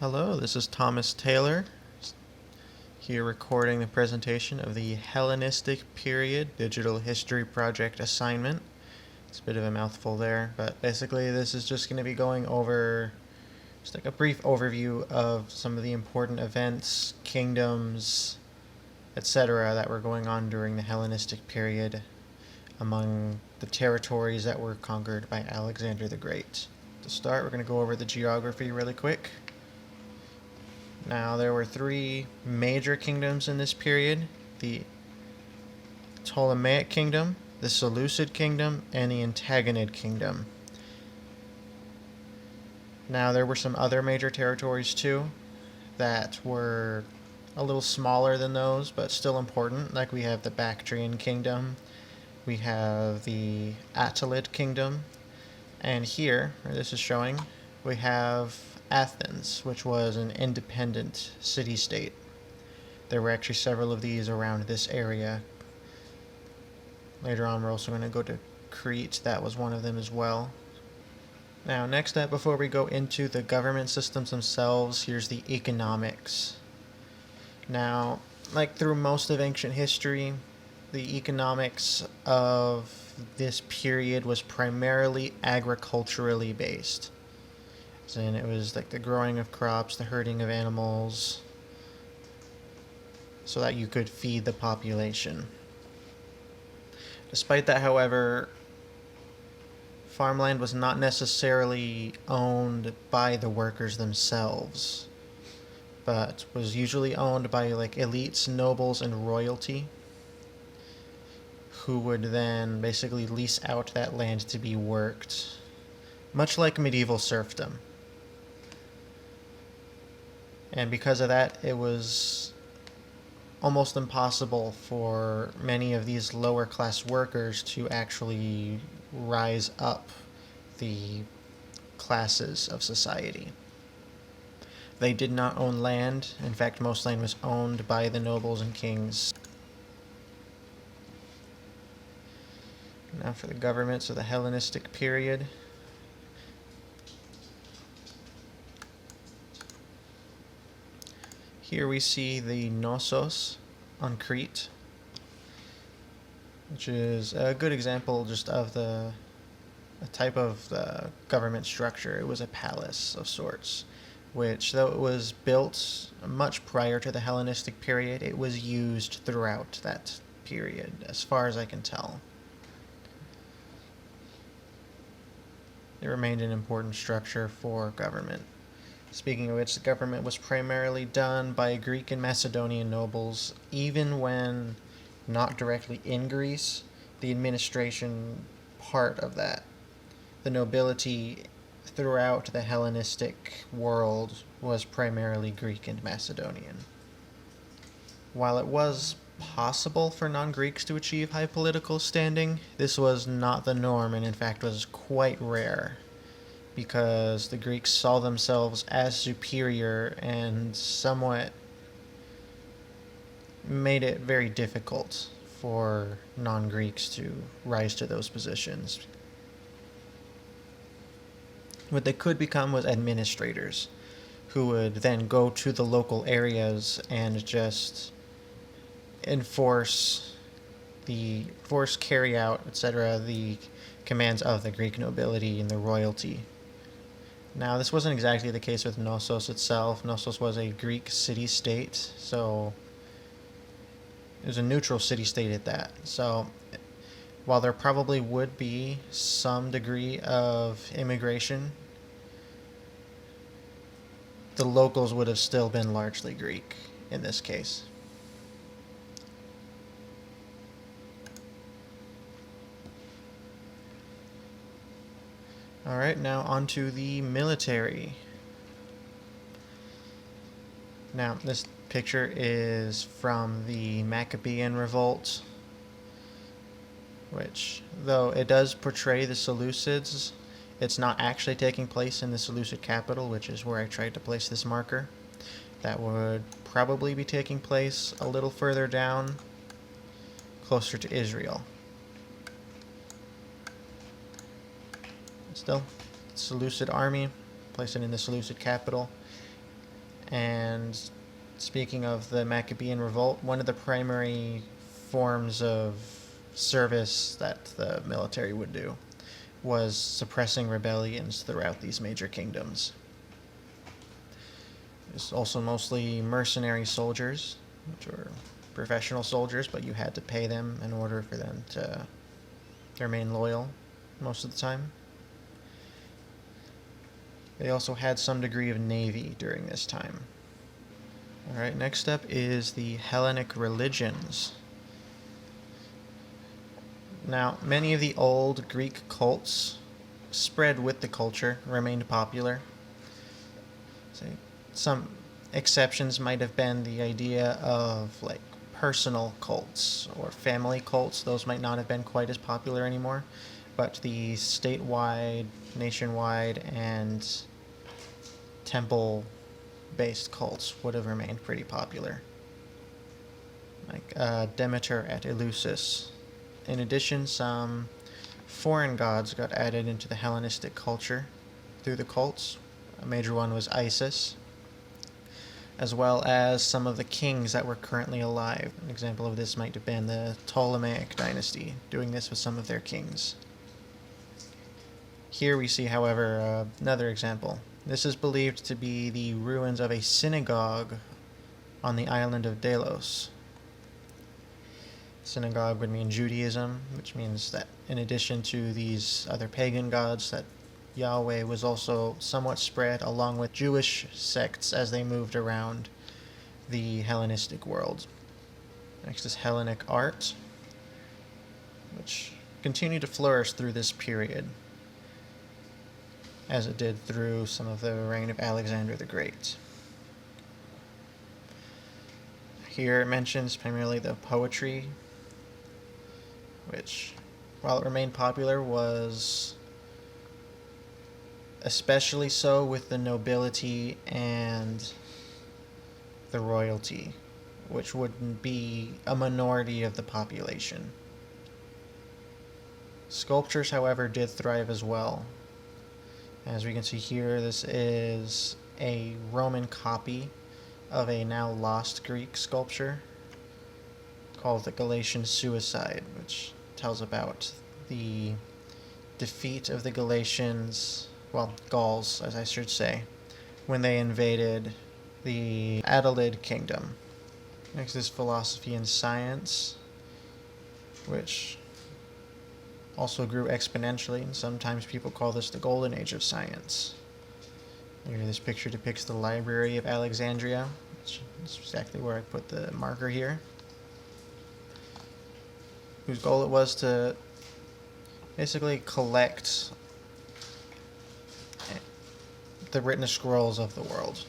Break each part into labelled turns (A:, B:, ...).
A: Hello, this is Thomas Taylor, here recording the presentation of the Hellenistic Period Digital History Project assignment. It's a bit of a mouthful there, but basically this is just going to be going over just like a brief overview of some of the important events, kingdoms, etc. that were going on during the Hellenistic period among the territories that were conquered by Alexander the Great. To start, we're going to go over the geography really quick. Now, there were three major kingdoms in this period: the Ptolemaic kingdom, the Seleucid kingdom, and the Antagonid kingdom. Now, there were some other major territories too that were a little smaller than those, but still important. Like we have the Bactrian kingdom, we have the Attalid kingdom, and here, where this is showing, we have Athens, which was an independent city-state. There were actually several of these around this area. Later on, we're also going to go to Crete. That was one of them as well. Now, next up, before we go into the government systems themselves, here's the economics. Now, like through most of ancient history, the economics of this period was primarily agriculturally based. And it was like the growing of crops, the herding of animals, so that you could feed the population. Despite that, however, farmland was not necessarily owned by the workers themselves, but was usually owned by like elites, nobles, and royalty, who would then basically lease out that land to be worked, much like medieval serfdom. And because of that, it was almost impossible for many of these lower class workers to actually rise up the classes of society. They did not own land. In fact, most land was owned by the nobles and kings. Now for the governments of the Hellenistic period. Here we see the Knossos on Crete, which is a good example just of a type of government structure. It was a palace of sorts, which, though it was built much prior to the Hellenistic period, it was used throughout that period, as far as I can tell. It remained an important structure for government. Speaking of which, the government was primarily done by Greek and Macedonian nobles. Even when not directly in Greece, the administration part of that, the nobility throughout the Hellenistic world, was primarily Greek and Macedonian. While it was possible for non-Greeks to achieve high political standing, this was not the norm, and in fact was quite rare, because the Greeks saw themselves as superior and somewhat made it very difficult for non-Greeks to rise to those positions. What they could become was administrators, who would then go to the local areas and just carry out, etc., the commands of the Greek nobility and the royalty. Now, this wasn't exactly the case with Knossos itself. Knossos was a Greek city-state, so it was a neutral city-state at that. So while there probably would be some degree of immigration, the locals would have still been largely Greek in this case. Alright, now on to the military. Now, this picture is from the Maccabean Revolt, which, though it does portray the Seleucids, it's not actually taking place in the Seleucid capital, which is where I tried to place this marker. That would probably be taking place a little further down, closer to Israel. Still, Seleucid army, place it in the Seleucid capital. And speaking of the Maccabean revolt, one of the primary forms of service that the military would do was suppressing rebellions throughout these major kingdoms. There's also mostly mercenary soldiers, which were professional soldiers, but you had to pay them in order for them to remain loyal most of the time. They also had some degree of navy during this time. Alright, next up is the Hellenic religions. Now, many of the old Greek cults spread with the culture, remained popular. Some exceptions might have been the idea of like personal cults or family cults. Those might not have been quite as popular anymore, but the statewide, nationwide, and temple-based cults would have remained pretty popular, like Demeter at Eleusis. In addition, some foreign gods got added into the Hellenistic culture through the cults. A major one was Isis, as well as some of the kings that were currently alive. An example of this might have been the Ptolemaic dynasty, doing this with some of their kings. Here we see, however, another example. This is believed to be the ruins of a synagogue on the island of Delos. Synagogue would mean Judaism, which means that in addition to these other pagan gods, that Yahweh was also somewhat spread along with Jewish sects as they moved around the Hellenistic world. Next is Hellenic art, which continued to flourish through this period, as it did through some of the reign of Alexander the Great. Here it mentions primarily the poetry, which, while it remained popular, was especially so with the nobility and the royalty, which would be a minority of the population. Sculptures, however, did thrive as well. As we can see here, this is a Roman copy of a now lost Greek sculpture called the Galatian Suicide, which tells about the defeat of the Galatians, well, Gauls, as I should say, when they invaded the Attalid kingdom. Next is philosophy and science, which also grew exponentially, and sometimes people call this the golden age of science. Here, this picture depicts the Library of Alexandria, which is exactly where I put the marker here, whose goal it was to basically collect the written scrolls of the world.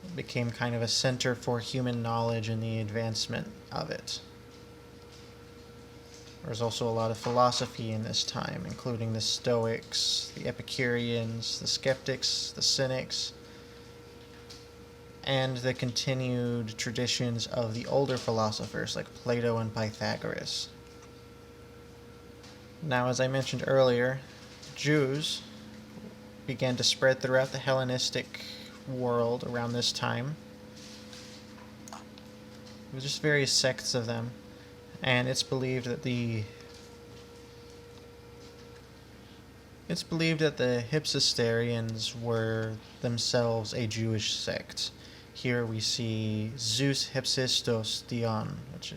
A: It became kind of a center for human knowledge and the advancement of it. There was also a lot of philosophy in this time, including the Stoics, the Epicureans, the Skeptics, the Cynics, and the continued traditions of the older philosophers like Plato and Pythagoras. Now, as I mentioned earlier, Jews began to spread throughout the Hellenistic world around this time. There were just various sects of them, and it's believed that the Hypsisterians were themselves a Jewish sect. Here we see Zeus Hypsistos Dion, which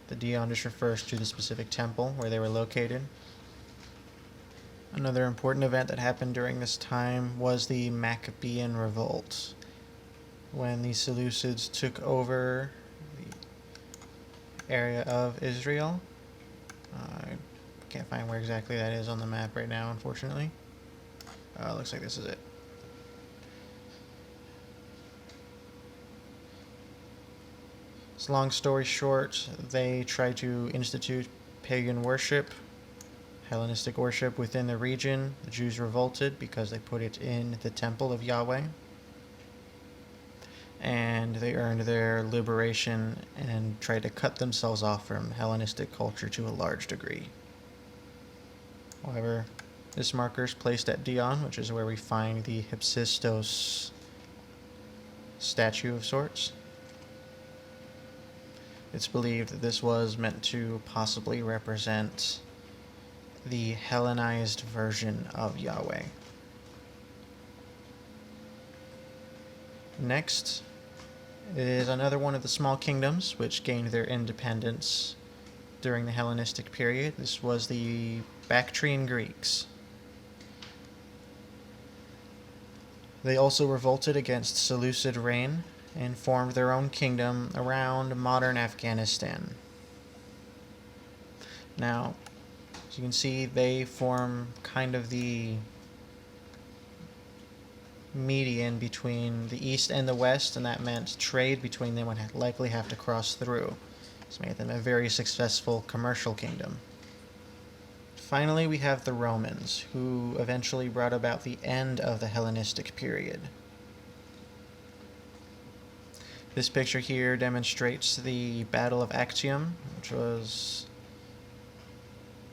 A: the Dion just refers to the specific temple where they were located. Another important event that happened during this time was the Maccabean revolt, when the Seleucids took over the area of Israel. I can't find where exactly that is on the map right now, unfortunately. Looks like this is it. So long story short, they tried to institute pagan worship, Hellenistic worship within the region. The Jews revolted because they put it in the temple of Yahweh, and they earned their liberation and tried to cut themselves off from Hellenistic culture to a large degree. However, this marker is placed at Dion, which is where we find the Hypsistos statue of sorts. It's believed that this was meant to possibly represent the Hellenized version of Yahweh. Next is another one of the small kingdoms which gained their independence during the Hellenistic period. This was the Bactrian Greeks. They also revolted against Seleucid reign and formed their own kingdom around modern Afghanistan. Now, as you can see, they form kind of the median between the east and the west, and that meant trade between them would likely have to cross through. This made them a very successful commercial kingdom. Finally, we have the Romans, who eventually brought about the end of the Hellenistic period. This picture here demonstrates the Battle of Actium, which was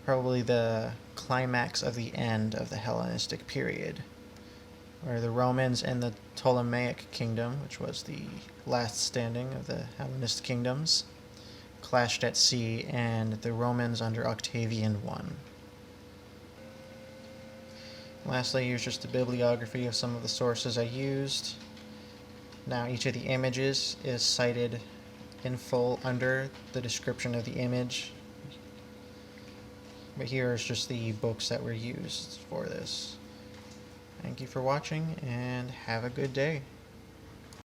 A: probably the climax of the end of the Hellenistic period, where the Romans and the Ptolemaic kingdom, which was the last standing of the Hellenistic kingdoms, clashed at sea, and the Romans under Octavian won. Lastly, here's just a bibliography of some of the sources I used. Now, each of the images is cited in full under the description of the image. But here is just the books that were used for this. Thank you for watching, and have a good day.